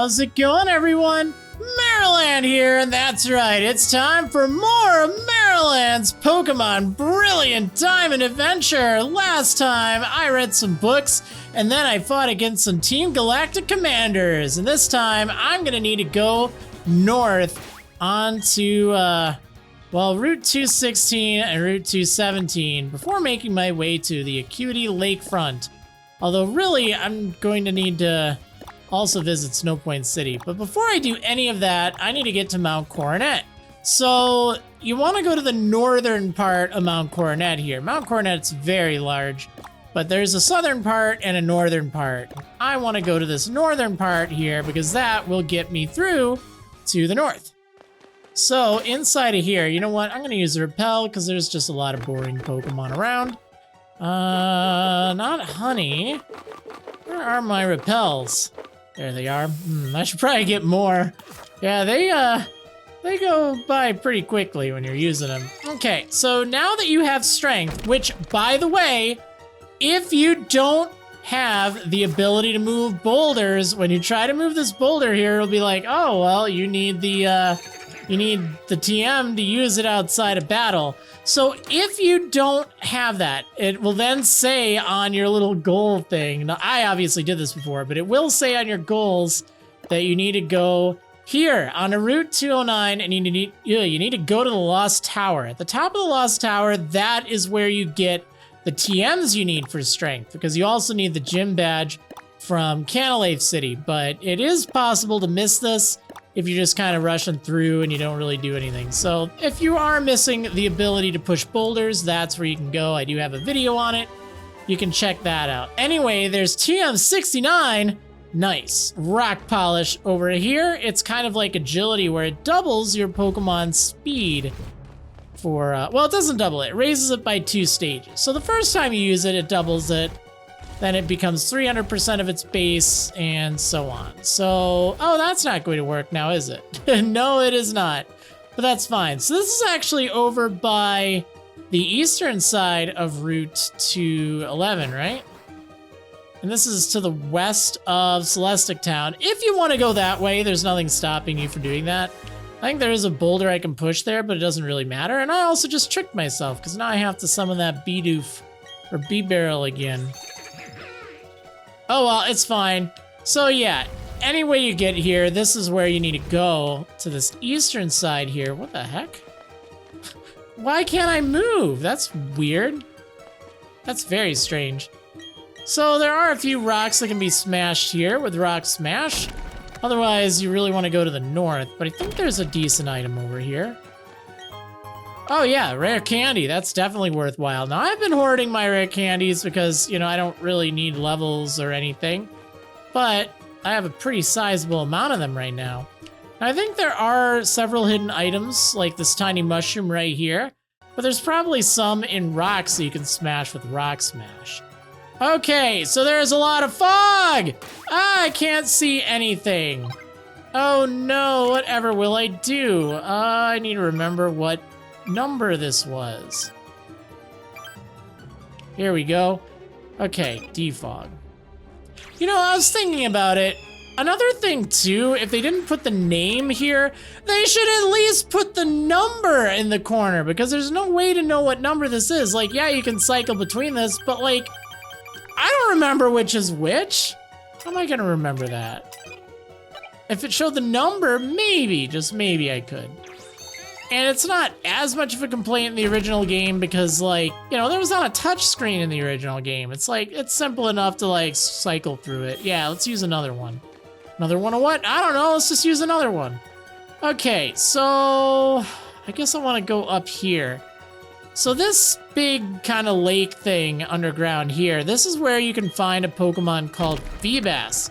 How's it going, everyone? Marriland here, and that's right, it's time for more of Marriland's Pokemon Brilliant Diamond Adventure. Last time, I read some books, and then I fought against some Team Galactic commanders, and this time, I'm gonna need to go north onto, Route 216 and Route 217 before making my way to the Acuity Lakefront. Although, really, I'm going to need to also visit Snow Point City. But before I do any of that, I need to get to Mount Coronet. So you want to go to the northern part of Mount Coronet here. Mount Coronet's very large, but there's a southern part and a northern part. I want to go to this northern part here because that will get me through to the north. So inside of here, you know what? I'm going to use the repel because there's just a lot of boring Pokemon around. Not honey. Where are my repels? There they are. I should probably get more. Yeah, they go by pretty quickly when you're using them. Okay, so now that you have strength, which, by the way, if you don't have the ability to move boulders, when you try to move this boulder here, it'll be like, oh, well, you need the TM to use it outside of battle. So if you don't have that, it will then say on your little goal thing, now I obviously did this before, but it will say on your goals that you need to go here on a Route 209 and you need to go to the Lost Tower. At the top of the Lost Tower, that is where you get the TMs you need for strength, because you also need the gym badge from Canalave City, but it is possible to miss this if you're just kind of rushing through and you don't really do anything. So if you are missing the ability to push boulders, that's where you can go. I do have a video on it. You can check that out. Anyway, there's TM69. Nice. Rock Polish over here. It's kind of like agility where it doubles your Pokemon's speed for, well, it doesn't double it. It raises it by 2 stages. So the first time you use it, it doubles it. Then it becomes 300% of its base, and so on. So, oh, that's not going to work now, is it? No, it is not. But that's fine. So this is actually over by the eastern side of Route 211, right? And this is to the west of Celestic Town. If you want to go that way, there's nothing stopping you from doing that. I think there is a boulder I can push there, but it doesn't really matter. And I also just tricked myself, because now I have to summon that Bidoof, or B-Barrel again. Oh, well, it's fine. So yeah, any way you get here, this is where you need to go to this eastern side here. What the heck? Why can't I move? That's weird. That's very strange. So there are a few rocks that can be smashed here with Rock Smash. Otherwise, you really want to go to the north, but I think there's a decent item over here. Oh yeah, rare candy. That's definitely worthwhile. Now, I've been hoarding my rare candies because, you know, I don't really need levels or anything, but I have a pretty sizable amount of them right now. I think there are several hidden items, like this tiny mushroom right here, but there's probably some in rocks that you can smash with Rock Smash. Okay, so there's a lot of fog! I can't see anything. Oh no, whatever will I do? I need to remember what number this was. Here we go. Okay, defog. You know, I was thinking about it. Another thing too, if they didn't put the name here, they should at least put the number in the corner, because there's no way to know what number this is. Like, yeah, you can cycle between this, but like, I don't remember which is which. How am I gonna remember that? If it showed the number, maybe, just maybe I could. And it's not as much of a complaint in the original game because, like, you know, there was not a touch screen in the original game. It's like, it's simple enough to, like, cycle through it. Yeah, let's use another one. Another one of what? I don't know, let's just use another one. Okay, so I guess I want to go up here. So this big kind of lake thing underground here, this is where you can find a Pokemon called Feebas.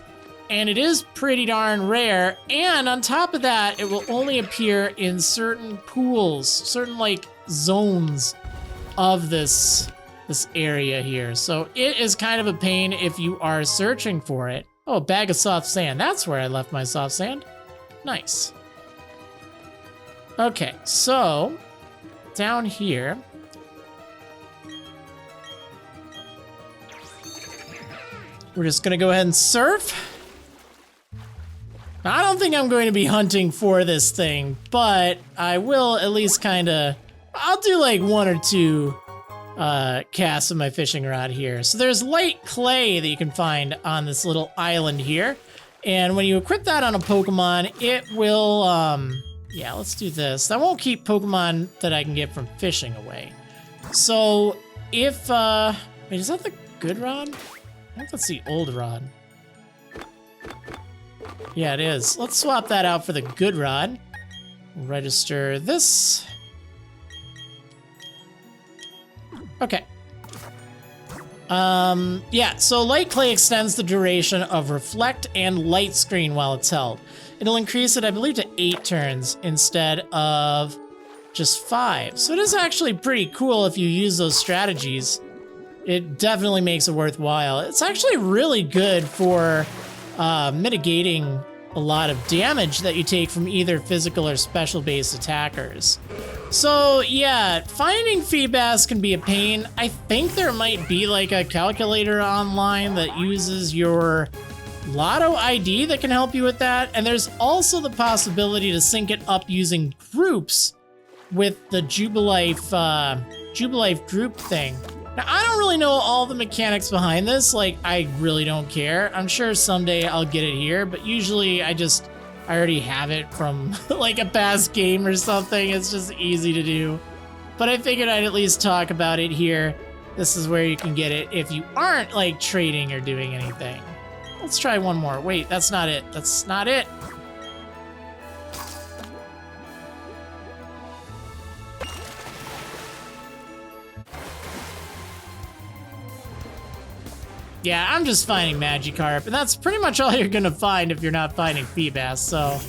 And it is pretty darn rare, and on top of that, it will only appear in certain pools, certain like zones of this area here. So it is kind of a pain if you are searching for it. Oh, a bag of soft sand. That's where I left my soft sand. Nice. Okay, so down here, we're just gonna go ahead and surf. I don't think I'm going to be hunting for this thing, but I will at least kind of, I'll do like 1 or 2 casts of my fishing rod here. So there's light clay that you can find on this little island here. And when you equip that on a Pokemon, it will, yeah, let's do this. That won't keep Pokemon that I can get from fishing away. So if, wait, is that the good rod? I think that's the old rod. Yeah, it is. Let's swap that out for the good rod. Register this. Okay. Yeah, so light clay extends the duration of reflect and light screen while it's held. It'll increase it, I believe, to 8 turns instead of just 5. So it is actually pretty cool if you use those strategies. It definitely makes it worthwhile. It's actually really good for mitigating a lot of damage that you take from either physical or special-based attackers. So yeah, finding Feebas can be a pain. I think there might be like a calculator online that uses your Lotto ID that can help you with that. And there's also the possibility to sync it up using groups with the Jubilife group thing. Now, I don't really know all the mechanics behind this. Like, I really don't care. I'm sure someday I'll get it here, but usually I already have it from like a past game or something. It's just easy to do. But I figured I'd at least talk about it here. This is where you can get it if you aren't like trading or doing anything. Let's try one more. Wait, that's not it. That's not it. Yeah, I'm just finding Magikarp, and that's pretty much all you're gonna find if you're not finding Feebas, so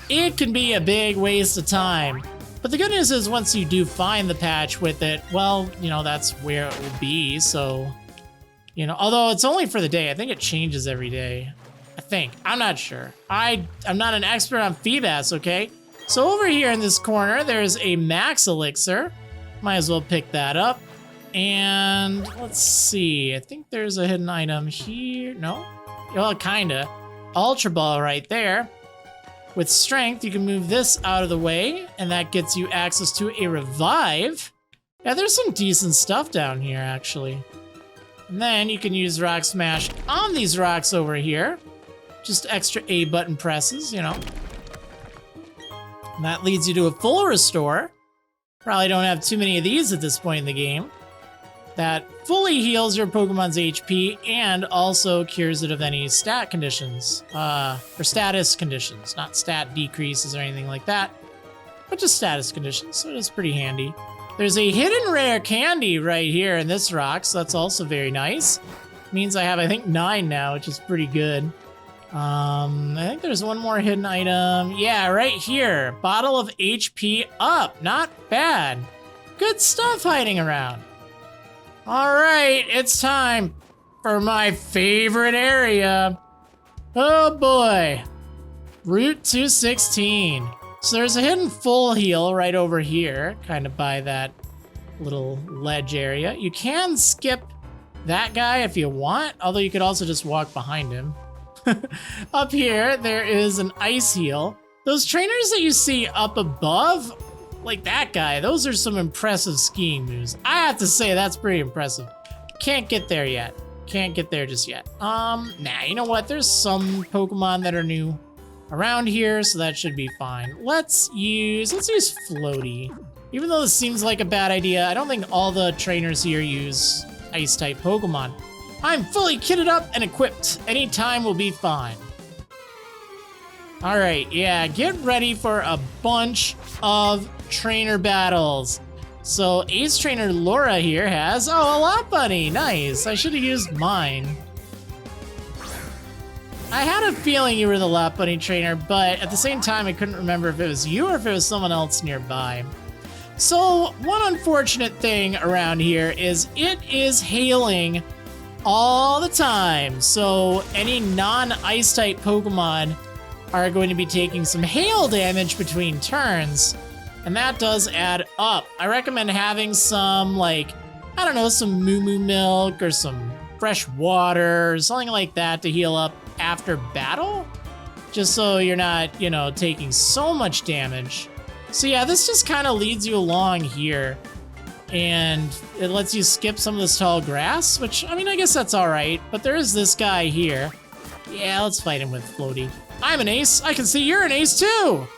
it can be a big waste of time. But the good news is once you do find the patch with it, well, you know, that's where it will be, so, you know, although it's only for the day. I think it changes every day. I think. I'm not sure. I'm not an expert on Feebas, okay? So over here in this corner, there's a Max Elixir. Might as well pick that up. And let's see, I think there's a hidden item here. No? Well, kinda. Ultra Ball right there. With strength, you can move this out of the way, and that gets you access to a revive. Yeah, there's some decent stuff down here, actually. And then you can use Rock Smash on these rocks over here. Just extra A button presses, you know. And that leads you to a full restore. Probably don't have too many of these at this point in the game. That fully heals your Pokemon's HP and also cures it of any stat conditions, or status conditions, not stat decreases or anything like that, but just status conditions, so it is pretty handy. There's a hidden rare candy right here in this rock, so that's also very nice. Means I have, I think, 9 now, which is pretty good. I think there's one more hidden item. Yeah, right here. Bottle of HP up. Not bad. Good stuff hiding around. All right, it's time for my favorite area. Oh boy, Route 216. So there's a hidden full heal right over here, kind of by that little ledge area. You can skip that guy if you want, although you could also just walk behind him. Up here, there is an ice heal. Those trainers that you see up above, like that guy, those are some impressive skiing moves. I have to say, that's pretty impressive. Can't get there yet. Can't get there just yet. Nah, you know what? There's some Pokemon that are new around here, so that should be fine. Let's use Floaty. Even though this seems like a bad idea, I don't think all the trainers here use Ice-type Pokemon. I'm fully kitted up and equipped. Any time will be fine. All right, yeah, get ready for a bunch of trainer battles. So Ace Trainer Laura here has, oh, a Lopunny, nice. I should have used mine. I had a feeling you were the Lopunny trainer, but at the same time, I couldn't remember if it was you or if it was someone else nearby. So one unfortunate thing around here is it is hailing all the time. So any non-ice type Pokemon are going to be taking some hail damage between turns, and that does add up. I recommend having some, like, I don't know, some Moo Moo Milk or some fresh water or something like that to heal up after battle. just so you're not, you know, taking so much damage. So yeah, this just kind of leads you along here, and it lets you skip some of this tall grass, which, I mean, I guess that's all right, but there is this guy here. Yeah, let's fight him with Floaty. I'm an ace. I can see you're an ace too.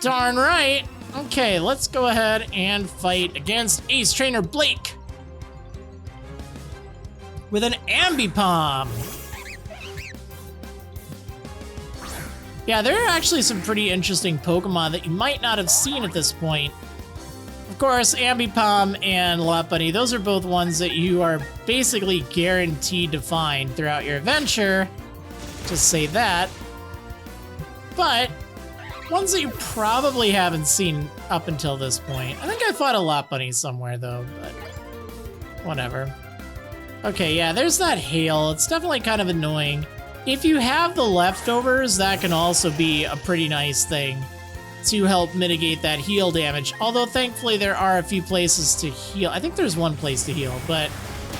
Darn right. Okay, let's go ahead and fight against Ace Trainer Blake with an Ambipom. Yeah, there are actually some pretty interesting Pokemon that you might not have seen at this point. Of course, Ambipom and Lopunny, those are both ones that you are basically guaranteed to find throughout your adventure. Just say that. But ones that you probably haven't seen up until this point. I think I fought a Lopunny somewhere though, but whatever. Okay, yeah, there's that hail. It's definitely kind of annoying. If you have the leftovers, that can also be a pretty nice thing to help mitigate that heal damage. Although thankfully there are a few places to heal. I think there's one place to heal, but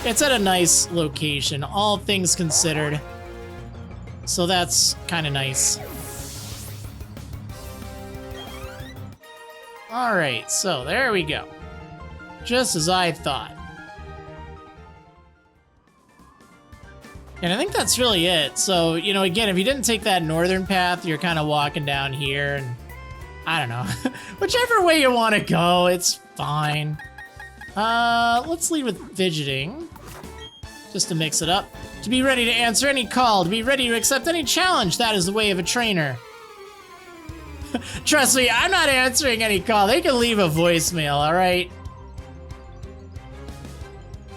it's at a nice location, all things considered. So that's kind of nice. All right, so there we go. Just as I thought. And I think that's really it. So, you know, again, if you didn't take that northern path, you're kind of walking down here and I don't know. Whichever way you want to go, it's fine. Let's lead with fidgeting. Just to mix it up. To be ready to answer any call, to be ready to accept any challenge, that is the way of a trainer. Trust me, I'm not answering any call. They can leave a voicemail, all right?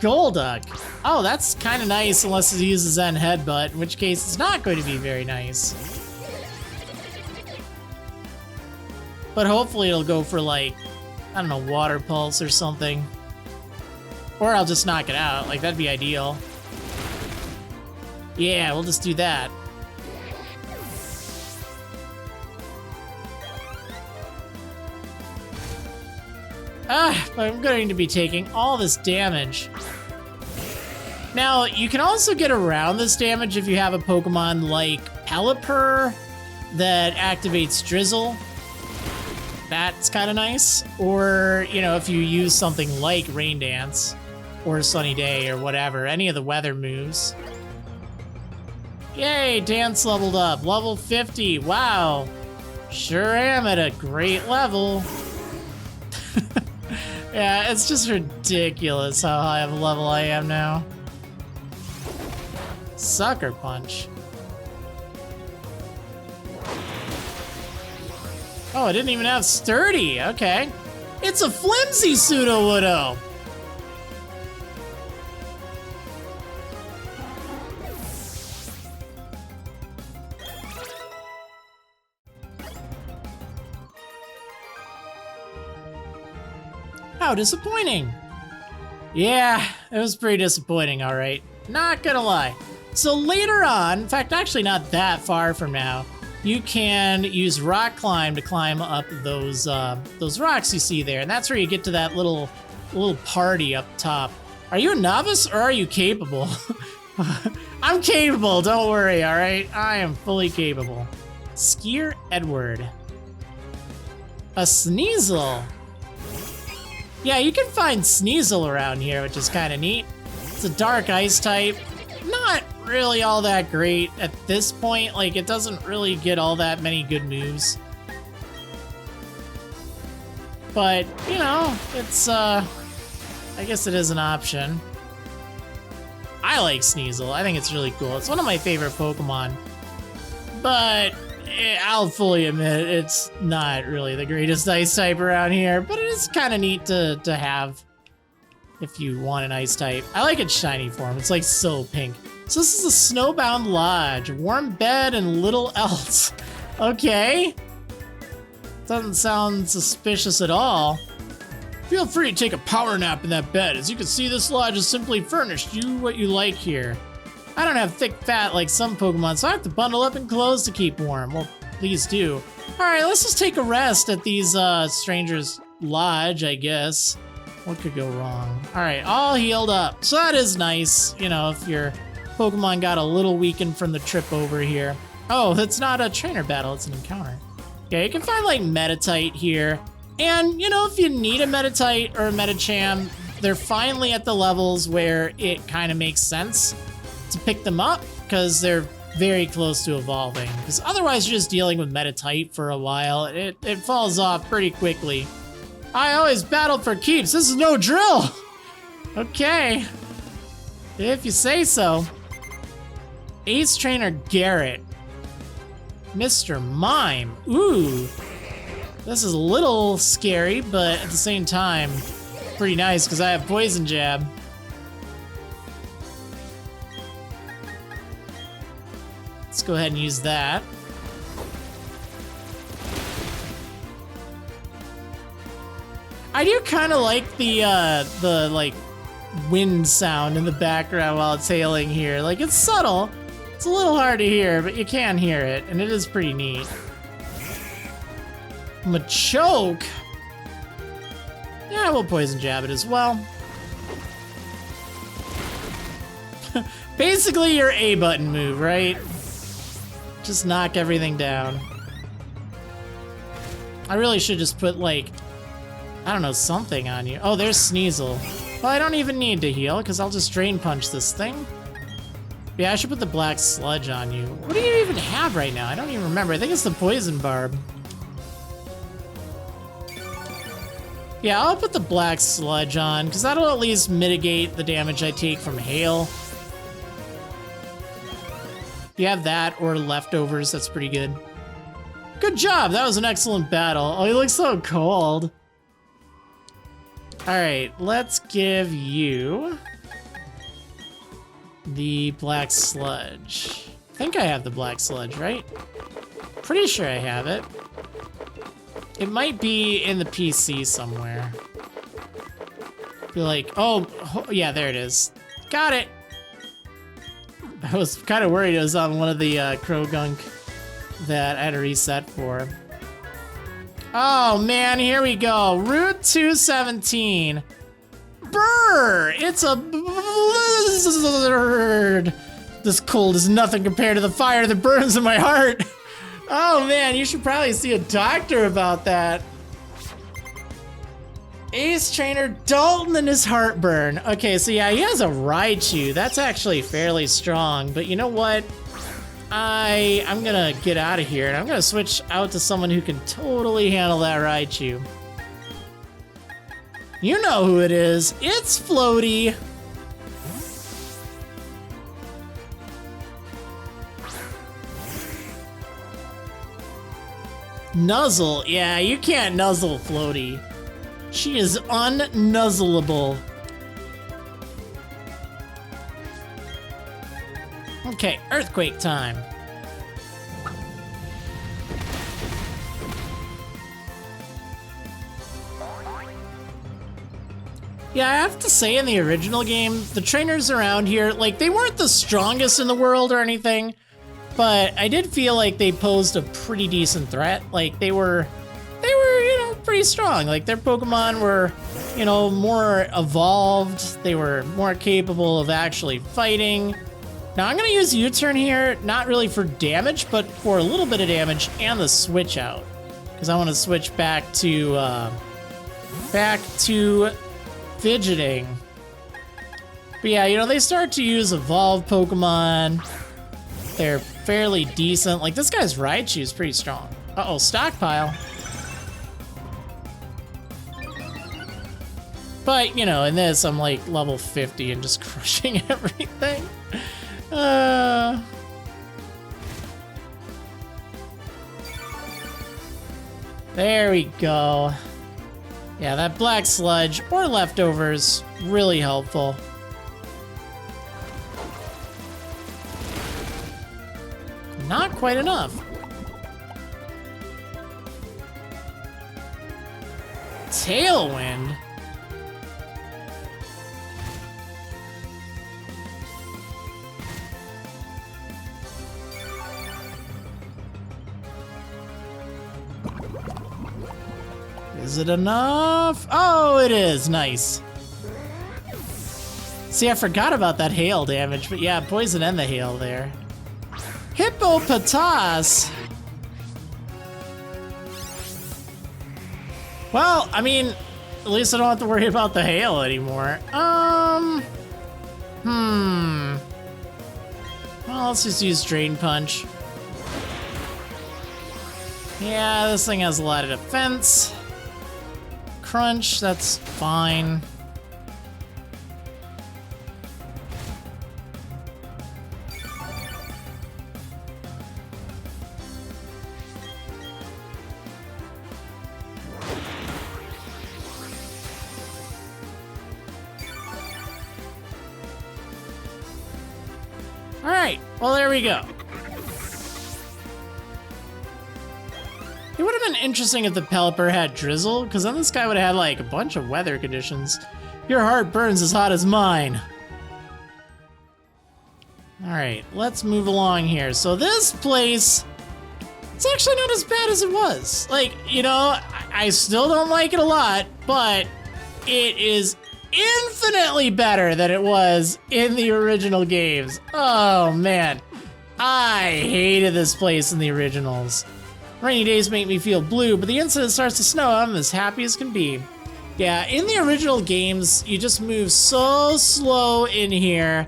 Golduck. Oh, that's kind of nice unless it uses Zen Headbutt, in which case it's not going to be very nice. But hopefully it'll go for like, I don't know, Water Pulse or something. Or I'll just knock it out, like that'd be ideal. Yeah, we'll just do that. I'm going to be taking all this damage. Now, you can also get around this damage if you have a Pokemon like Pelipper that activates Drizzle. That's kind of nice. Or, you know, if you use something like Rain Dance or Sunny Day or whatever, any of the weather moves. Yay, Dance leveled up. Level 50. Wow. Sure am at a great level. Yeah, it's just ridiculous how high of a level I am now. Sucker Punch. Oh, I didn't even have Sturdy. Okay. It's a flimsy Sudowoodo. How disappointing. Yeah, it was pretty disappointing, all right. Not gonna lie. So later on, in fact, actually not that far from now, you can use Rock Climb to climb up those rocks you see there, and that's where you get to that little party up top. Are you a novice or are you capable? I'm capable, don't worry, all right? I am fully capable. Skier Edward. A Sneasel. Yeah, you can find Sneasel around here, which is kind of neat. It's a dark ice type. Not really all that great at this point. Like, it doesn't really get all that many good moves. But, you know, it's, I guess it is an option. I like Sneasel. I think it's really cool. It's one of my favorite Pokemon. But I'll fully admit it's not really the greatest ice type around here, but it is kind of neat to have if you want an ice type. I like its shiny form. It's like so pink. So this is a Snowbound Lodge, warm bed and little else. Okay. Doesn't sound suspicious at all. Feel free to take a power nap in that bed. As you can see, this lodge is simply furnished. Do what you like here. I don't have thick fat like some Pokemon, so I have to bundle up in clothes to keep warm. Well, please do. Alright, let's just take a rest at these strangers' lodge, I guess. What could go wrong? Alright, all healed up. So that is nice, you know, if your Pokemon got a little weakened from the trip over here. Oh, it's not a trainer battle, it's an encounter. Yeah, you can find like Metatite here. And, you know, if you need a Metatite or a Metacham, they're finally at the levels where it kind of makes sense to pick them up because they're very close to evolving. Because otherwise you're just dealing with Metatite for a while. It falls off pretty quickly. I always battled for keeps. This is no drill. Okay. If you say so. Ace Trainer Garrett. Mr. Mime. Ooh. This is a little scary, but at the same time, pretty nice because I have Poison Jab. Let's go ahead and use that. I do kind of like the like wind sound in the background while it's hailing here. Like, it's subtle. It's a little hard to hear, but you can hear it, and it is pretty neat. Machoke. Yeah, we'll Poison Jab it as well. Basically your A button move, right? Just knock everything down. I really should just put like, I don't know, something on you. Oh, there's Sneasel. Well, I don't even need to heal because I'll just Drain Punch this thing. Yeah, I should put the Black Sludge on you. What do you even have right now? I don't even remember. I think it's the Poison Barb. Yeah, I'll put the Black Sludge on, because that'll at least mitigate the damage I take from hail. If you have that or leftovers, that's pretty good. Good job, that was an excellent battle. Oh, he looks so cold. Alright, let's give you the Black Sludge. I think I have the Black Sludge, right? Pretty sure I have it. It might be in the PC somewhere. Feel like, oh, yeah, there it is. Got it. I was kind of worried it was on one of the Krogunk that I had to reset for. Oh man, here we go. Route 217. Brr! It's a blizzard. This cold is nothing compared to the fire that burns in my heart. Oh man, you should probably see a doctor about that. Ace Trainer Dalton and his heartburn. Okay, so yeah, he has a Raichu. That's actually fairly strong, but you know what? I'm gonna get out of here and I'm gonna switch out to someone who can totally handle that Raichu. You know who it is. It's Floaty. Nuzzle. Yeah, you can't nuzzle Floaty. She is unnuzzleable. Okay, earthquake time. Yeah, I have to say in the original game, the trainers around here, like, they weren't the strongest in the world or anything, but I did feel like they posed a pretty decent threat. Like, they were, you know, pretty strong. Like, their Pokemon were, you know, more evolved. They were more capable of actually fighting. Now, I'm gonna use U-turn here, not really for damage, but for a little bit of damage and the switch out. Because I want to switch back to fidgeting. But yeah, you know, they start to use evolved Pokemon. They're fairly decent. Like, this guy's Raichu is pretty strong. Uh-oh, stockpile. But, you know, in this, I'm like level 50 and just crushing everything. There we go. Yeah, that Black Sludge or leftovers, really helpful. Not quite enough. Tailwind? Is it enough? Oh, it is. Nice. See, I forgot about that hail damage, but yeah, poison and the hail there. Hippopotas. Well, I mean, at least I don't have to worry about the hail anymore. Well, let's just use Drain Punch. Yeah, this thing has a lot of defense. Crunch, that's fine. All right, well, there we go. It would have been interesting if the Pelipper had drizzle, because then this guy would have had like a bunch of weather conditions. Your heart burns as hot as mine. All right, let's move along here. So this place, it's actually not as bad as it was. Like, you know, I still don't like it a lot, but it is infinitely better than it was in the original games. Oh man, I hated this place in the originals. Rainy days make me feel blue, but the instant it starts to snow, I'm as happy as can be. Yeah, in the original games, you just move so slow in here,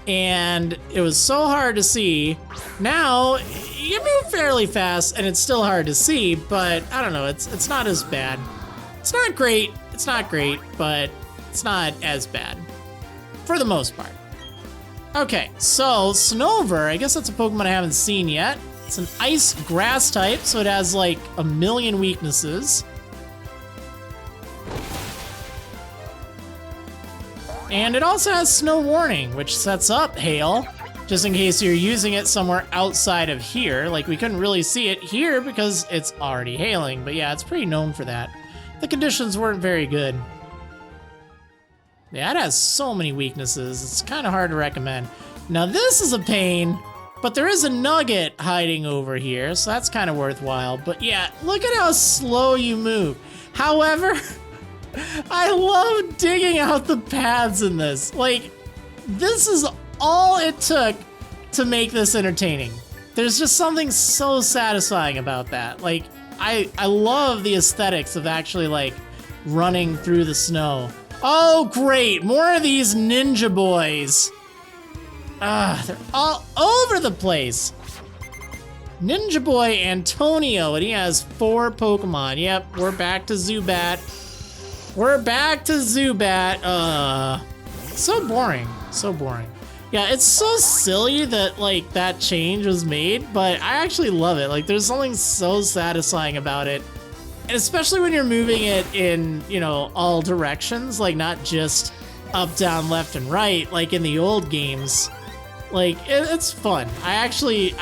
and it was so hard to see. Now, you move fairly fast, and it's still hard to see, but I don't know, it's not as bad. It's not great, but it's not as bad, for the most part. Okay, so Snover, I guess that's a Pokemon I haven't seen yet. It's an ice grass type, so it has like a million weaknesses. And it also has snow warning, which sets up hail, just in case you're using it somewhere outside of here. Like, we couldn't really see it here because it's already hailing, but yeah, it's pretty known for that. The conditions weren't very good. Yeah, it has so many weaknesses, it's kind of hard to recommend. Now this is a pain, but there is a nugget hiding over here, so that's kind of worthwhile. But yeah, look at how slow you move. However, I love digging out the paths in this. Like, this is all it took to make this entertaining. There's just something so satisfying about that. Like, I love the aesthetics of actually like running through the snow. Oh great, more of these ninja boys. They're all over the place. Ninja Boy Antonio, and he has 4 Pokemon. Yep, we're back to Zubat. So boring, so boring. Yeah, it's so silly that like that change was made, but I actually love it. Like, there's something so satisfying about it. And especially when you're moving it in, you know, all directions, like not just up, down, left, and right, like in the old games. Like, it's fun. I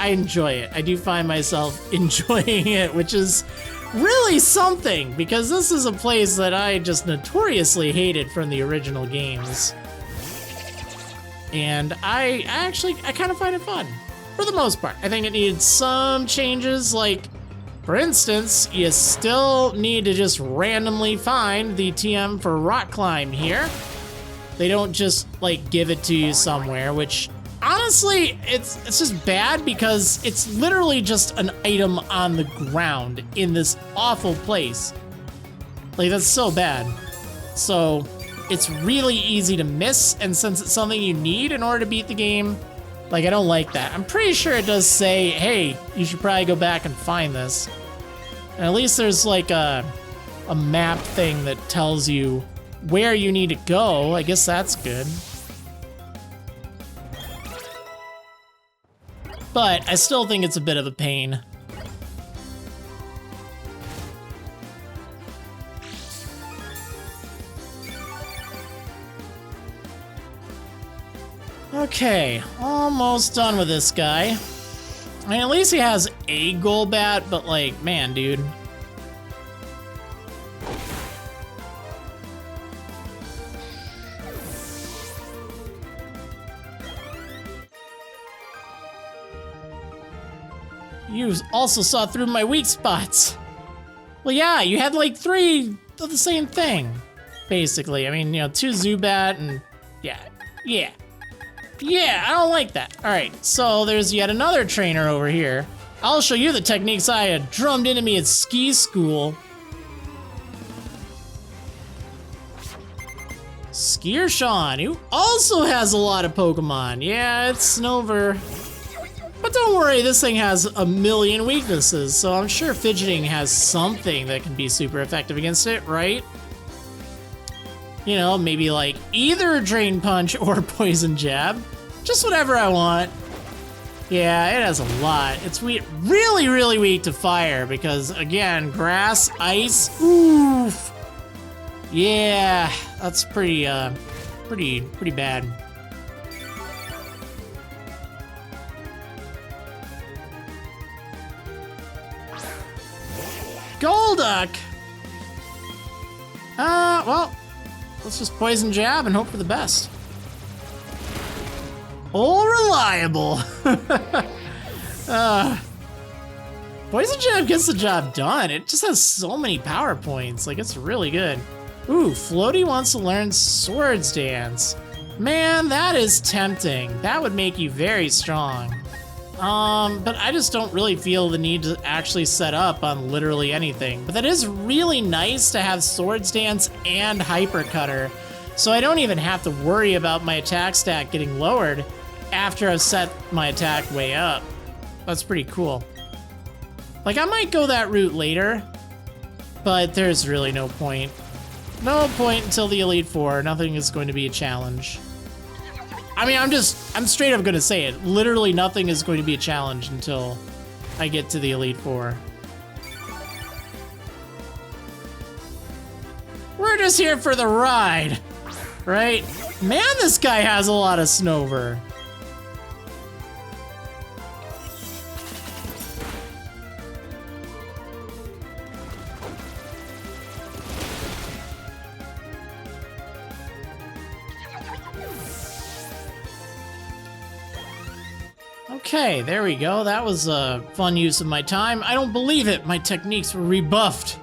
enjoy it. I do find myself enjoying it, which is really something, because this is a place that I just notoriously hated from the original games. And I kind of find it fun, for the most part. I think it needed some changes, like, for instance, you still need to just randomly find the TM for Rock Climb here. They don't just, like, give it to you somewhere, which... honestly, it's just bad because it's literally just an item on the ground in this awful place. Like, that's so bad. So, it's really easy to miss, and since it's something you need in order to beat the game, like, I don't like that. I'm pretty sure it does say, hey, you should probably go back and find this. And at least there's, like, a map thing that tells you where you need to go. I guess that's good. But I still think it's a bit of a pain. Okay, almost done with this guy. I mean, at least he has a Golbat, but like, man, dude. You also saw through my weak spots. Well, yeah, you had like 3 of the same thing, basically. I mean, you know, 2 Zubat and yeah. Yeah, I don't like that. All right, so there's yet another trainer over here. I'll show you the techniques I had drummed into me at ski school. Skier Sean, who also has a lot of Pokemon. Yeah, it's Snover. But don't worry, this thing has a million weaknesses, so I'm sure fidgeting has something that can be super effective against it, right? You know, maybe like either Drain Punch or Poison Jab. Just whatever I want. Yeah, it has a lot. It's really, really weak to fire because, again, grass, ice, oof. Yeah, that's pretty bad. Golduck! Well, let's just Poison Jab and hope for the best. All reliable. Poison Jab gets the job done. It just has so many power points. Like, it's really good. Ooh, Floaty wants to learn Swords Dance. Man, that is tempting. That would make you very strong. But I just don't really feel the need to actually set up on literally anything. But that is really nice to have Swords Dance and Hyper Cutter, so I don't even have to worry about my attack stat getting lowered after I've set my attack way up. That's pretty cool. Like, I might go that route later, but there's really no point. No point until the Elite Four. Nothing is going to be a challenge. I mean, I'm straight up gonna say it. Literally nothing is going to be a challenge until I get to the Elite Four. We're just here for the ride, right? Man, this guy has a lot of Snover. Okay, there we go. That was a fun use of my time. I don't believe it. My techniques were rebuffed.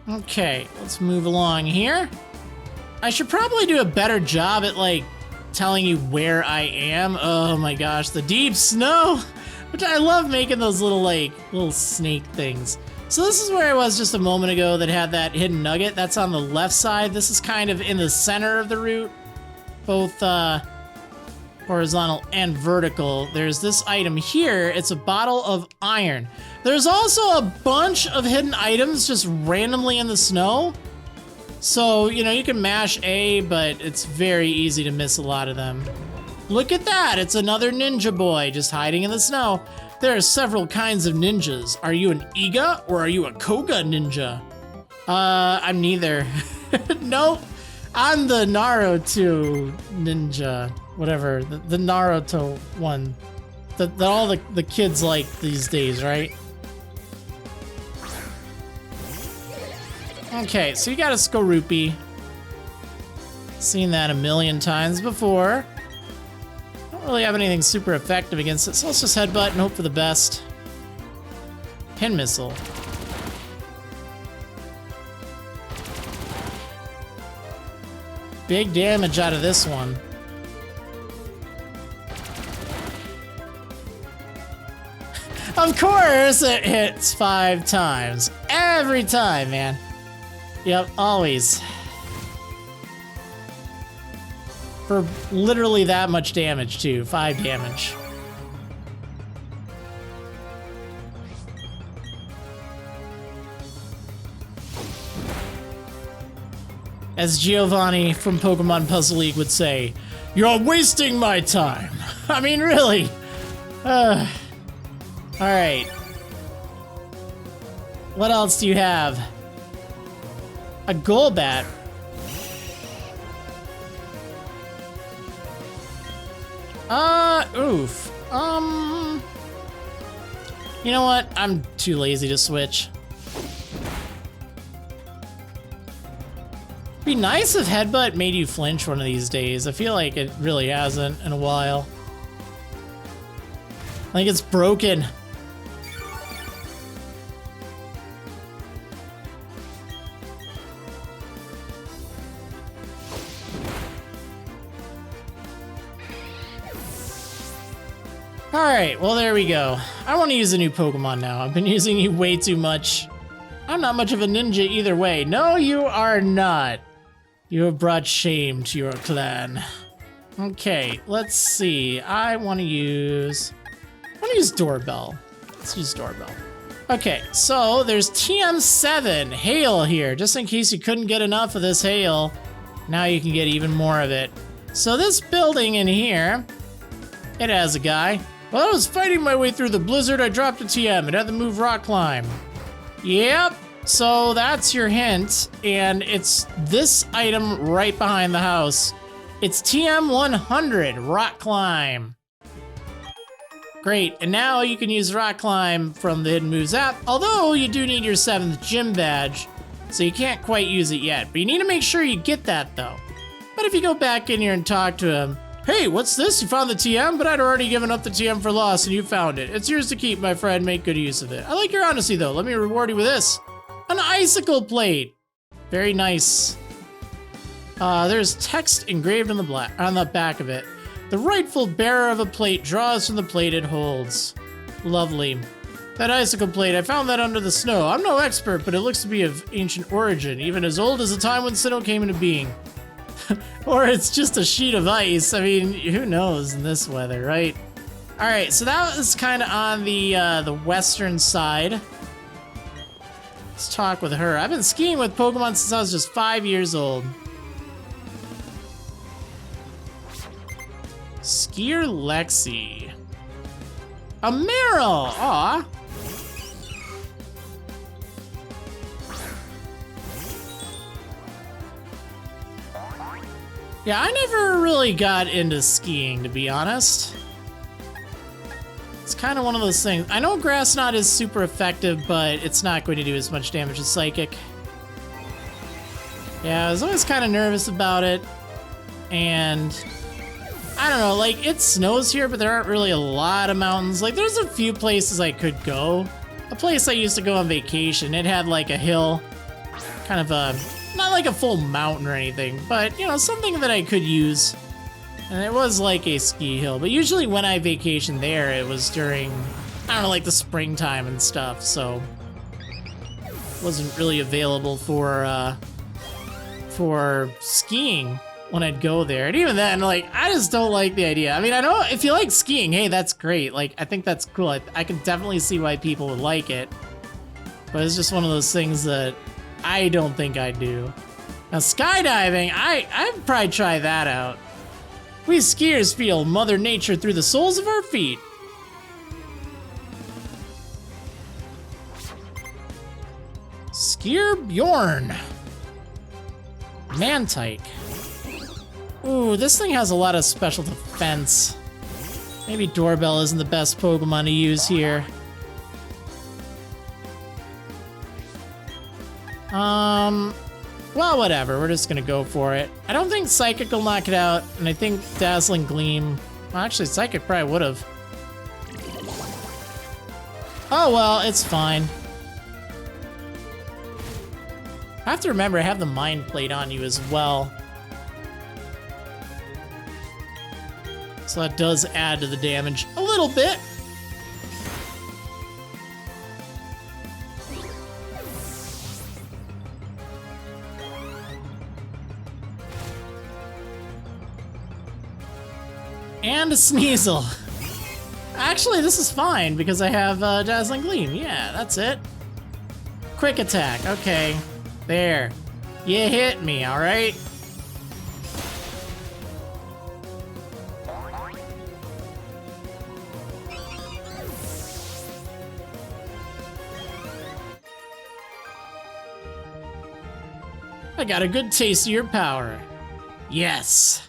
Okay, let's move along here. I should probably do a better job at, like, telling you where I am. Oh my gosh, the deep snow. Which I love making those little, like, little snake things. So this is where I was just a moment ago that had that hidden nugget. That's on the left side. This is kind of in the center of the route. Both, horizontal and vertical. There's this item here. It's a bottle of iron. There's also a bunch of hidden items just randomly in the snow. So, you know, you can mash A, but it's very easy to miss a lot of them. Look at that. It's another ninja boy just hiding in the snow. There are several kinds of ninjas. Are you an Iga or are you a Koga ninja? I'm neither. Nope. I'm the Naruto ninja. Whatever, the Naruto one that all the kids like these days, right? Okay, so you got a Skorupi. Seen that a million times before. Don't really have anything super effective against it, so let's just headbutt and hope for the best. Pin Missile. Big damage out of this one. Of course, it hits 5 times. Every time, man. Yep, always. For literally that much damage, too. 5 damage. As Giovanni from Pokemon Puzzle League would say, "You're wasting my time." I mean, really. Alright. What else do you have? A Golbat. Oof. You know what? I'm too lazy to switch. Be nice if Headbutt made you flinch one of these days. I feel like it really hasn't in a while. I think it's broken. Alright, well there we go. I want to use a new Pokemon now. I've been using you way too much. I'm not much of a ninja either way. No, you are not. You have brought shame to your clan. Okay, let's see. I want to use Doorbell. Let's use Doorbell. Okay, so there's TM7 Hail here, just in case you couldn't get enough of this Hail. Now you can get even more of it. So this building in here, it has a guy. While I was fighting my way through the blizzard, I dropped a TM and had to move rock climb. Yep, so that's your hint, and it's this item right behind the house. It's TM100, rock climb. Great, and now you can use rock climb from the Hidden Moves app, although you do need your 7th gym badge, so you can't quite use it yet, but you need to make sure you get that though. But if you go back in here and talk to him, hey, what's this? You found the TM? But I'd already given up the TM for loss and you found it. It's yours to keep, my friend. Make good use of it. I like your honesty, though. Let me reward you with this. An icicle plate. Very nice. There's text engraved on the back of it. The rightful bearer of a plate draws from the plate it holds. Lovely. That icicle plate, I found that under the snow. I'm no expert, but it looks to be of ancient origin, even as old as the time when Sinnoh came into being. Or it's just a sheet of ice. I mean, who knows in this weather, right? All right, so that was kind of on the western side. Let's talk with her. I've been skiing with Pokemon since I was just 5 years old. Skier Lexi. A Meryl! Aw. Yeah, I never really got into skiing, to be honest. It's kind of one of those things. I know Grass Knot is super effective, but it's not going to do as much damage as Psychic. Yeah, I was always kind of nervous about it. And I don't know, like, it snows here, but there aren't really a lot of mountains. Like, there's a few places I could go. A place I used to go on vacation, it had like a hill, kind of a, not like a full mountain or anything, but, you know, something that I could use. And it was like a ski hill, but usually when I vacationed there, it was during, I don't know, like the springtime and stuff, so it wasn't really available for skiing when I'd go there. And even then, like, I just don't like the idea. I mean, I know if you like skiing, hey, that's great. Like, I think that's cool. I can definitely see why people would like it, but it's just one of those things that I don't think I'd do. Now, skydiving, I'd probably try that out. We skiers feel Mother Nature through the soles of our feet. Skier Bjorn. Mantike. Ooh, this thing has a lot of special defense. Maybe Doorbell isn't the best Pokemon to use here. Well, whatever. We're just gonna go for it. I don't think Psychic will knock it out, and I think Dazzling Gleam... Well, actually, Psychic probably would have. Oh, well, it's fine. I have to remember, I have the Mind Plate on you as well. So that does add to the damage a little bit. And a Sneasel. Actually, this is fine because I have Dazzling Gleam. Yeah, that's it. Quick attack. Okay. There. You hit me, all right? I got a good taste of your power. Yes.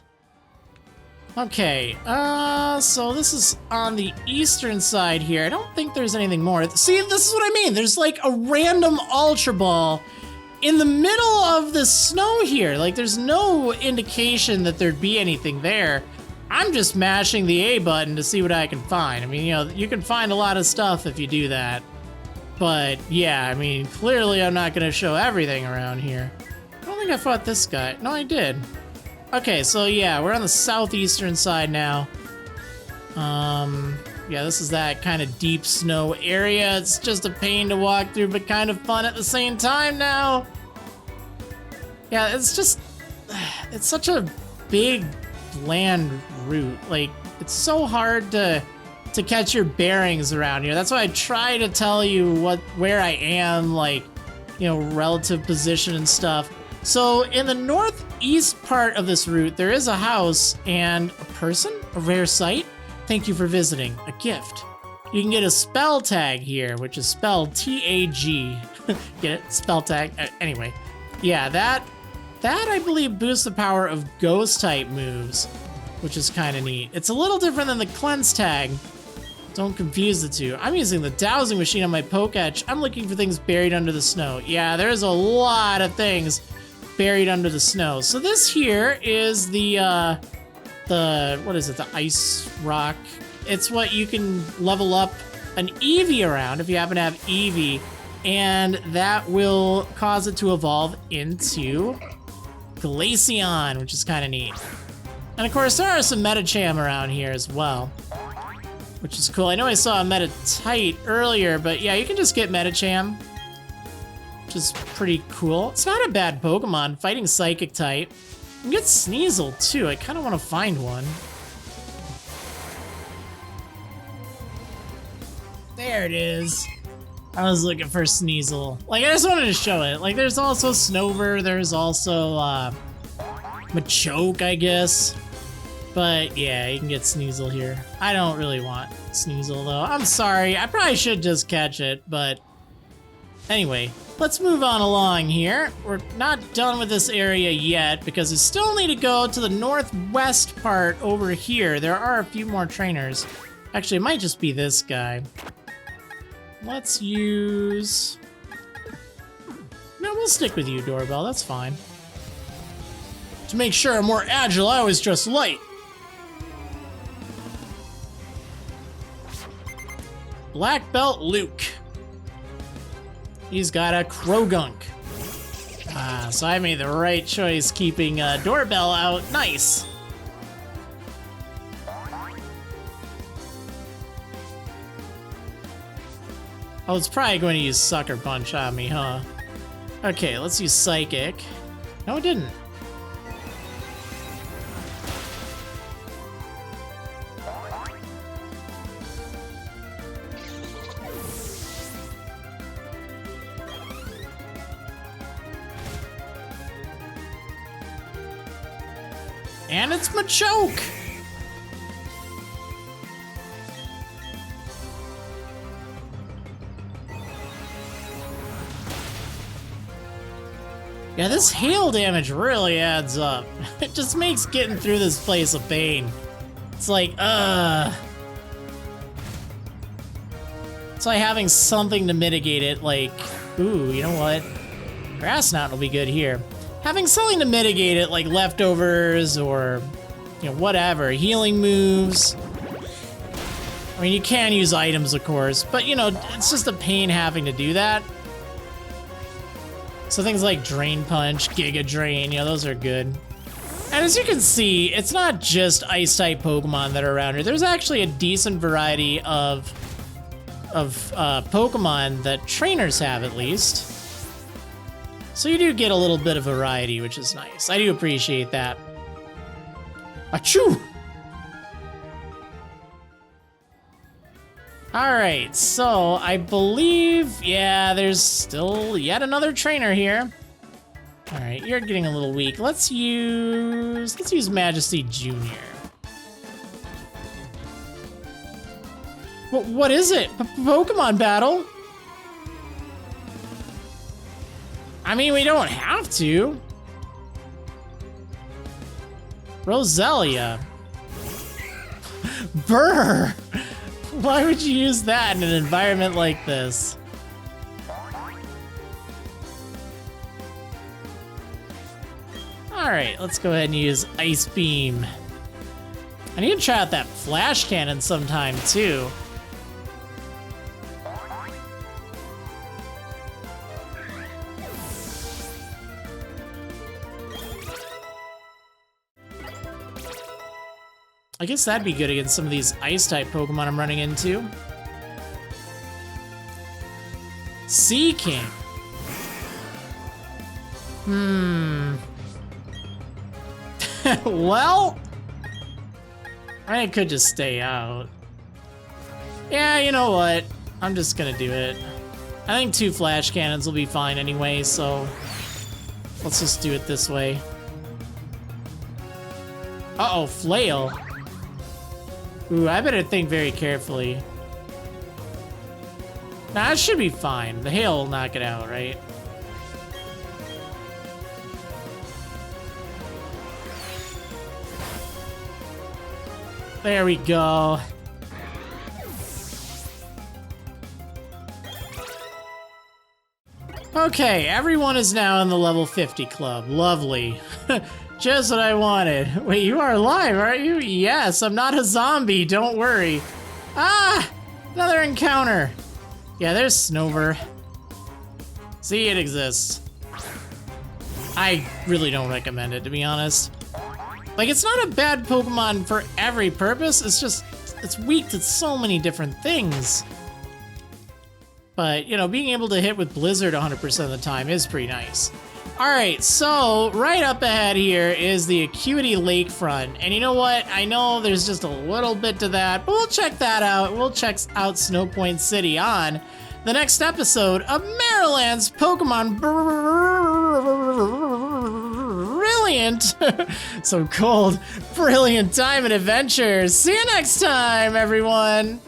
Okay, so this is on the eastern side here. I don't think there's anything more. See, this is what I mean. There's like a random Ultra Ball in the middle of the snow here. Like, there's no indication that there'd be anything there. I'm just mashing the A button to see what I can find. I mean, you know, you can find a lot of stuff if you do that. But, yeah, I mean, clearly I'm not gonna show everything around here. I don't think I fought this guy. No, I did. Okay, so yeah, we're on the southeastern side now. Yeah, this is that kind of deep snow area. It's just a pain to walk through, but kind of fun at the same time now. Yeah, it's just, it's such a big land route. Like, it's so hard to catch your bearings around here. That's why I try to tell you where I am, like, you know, relative position and stuff. So in the northeast part of this route, there is a house and a person, a rare sight. Thank you for visiting. A gift. You can get a spell tag here, which is spelled T-A-G. Get it? Spell tag. Anyway, yeah, that I believe boosts the power of ghost type moves, which is kind of neat. It's a little different than the cleanse tag. Don't confuse the two. I'm using the dowsing machine on my Poketch. I'm looking for things buried under the snow. Yeah, there's a lot of things buried under the snow. So this here is the what is it? The ice rock. It's what you can level up an Eevee around if you happen to have Eevee, and that will cause it to evolve into Glaceon, which is kind of neat. And of course, there are some Metacham around here as well, which is cool. I know I saw a Metatite earlier, but yeah, you can just get Metacham, which is pretty cool. It's not a bad Pokemon, fighting Psychic type. You can get Sneasel too. I kind of want to find one. There it is. I was looking for Sneasel. Like, I just wanted to show it. Like, there's also Snover. There's also Machoke, I guess. But yeah, you can get Sneasel here. I don't really want Sneasel though. I'm sorry. I probably should just catch it, but anyway, let's move on along here. We're not done with this area yet because we still need to go to the northwest part over here. There are a few more trainers. Actually, it might just be this guy. Let's use... No, we'll stick with you, Doorbell. That's fine. To make sure I'm more agile, I always dress light. Black Belt Luke. He's got a Krogunk. So I made the right choice keeping Doorbell out. Nice. Oh, it's probably going to use Sucker Punch on me, huh? Okay, let's use Psychic. No, it didn't. And it's Machoke! Yeah, this hail damage really adds up. It just makes getting through this place a pain. It's like, It's like having something to mitigate it, like, ooh, you know what? Grass Knot will be good here. Having something to mitigate it, like leftovers or, you know, whatever, healing moves. I mean, you can use items, of course, but, you know, it's just a pain having to do that. So things like Drain Punch, Giga Drain, you know, those are good. And as you can see, it's not just Ice-type Pokemon that are around here. There's actually a decent variety of Pokemon that trainers have, at least. So you do get a little bit of variety, which is nice. I do appreciate that. Achoo! Alright, so I believe, yeah, there's still yet another trainer here. Alright, you're getting a little weak. Let's use Majesty Jr. What is it? Pokemon battle? I mean, we don't have to. Roselia. Brr! Why would you use that in an environment like this? Alright, let's go ahead and use Ice Beam. I need to try out that Flash Cannon sometime, too. I guess that'd be good against some of these ice-type Pokemon I'm running into. Sea King. Well, I could just stay out. Yeah, you know what? I'm just gonna do it. I think 2 flash cannons will be fine anyway, so let's just do it this way. Uh-oh, flail. Ooh, I better think very carefully. Nah, it should be fine. The hail will knock it out, right? There we go. Okay, everyone is now in the level 50 club. Lovely. Just what I wanted. Wait, you are alive, aren't you? Yes, I'm not a zombie, don't worry. Ah! Another encounter. Yeah, there's Snover. See, it exists. I really don't recommend it, to be honest. Like, it's not a bad Pokemon for every purpose, it's just, it's weak to so many different things. But, you know, being able to hit with Blizzard 100% of the time is pretty nice. Alright, so right up ahead here is the Acuity Lakefront. And you know what? I know there's just a little bit to that, but we'll check that out. We'll check out Snow Point City on the next episode of Marriland's Pokemon Brilliant. So cold. Brilliant time and adventure. See you next time, everyone.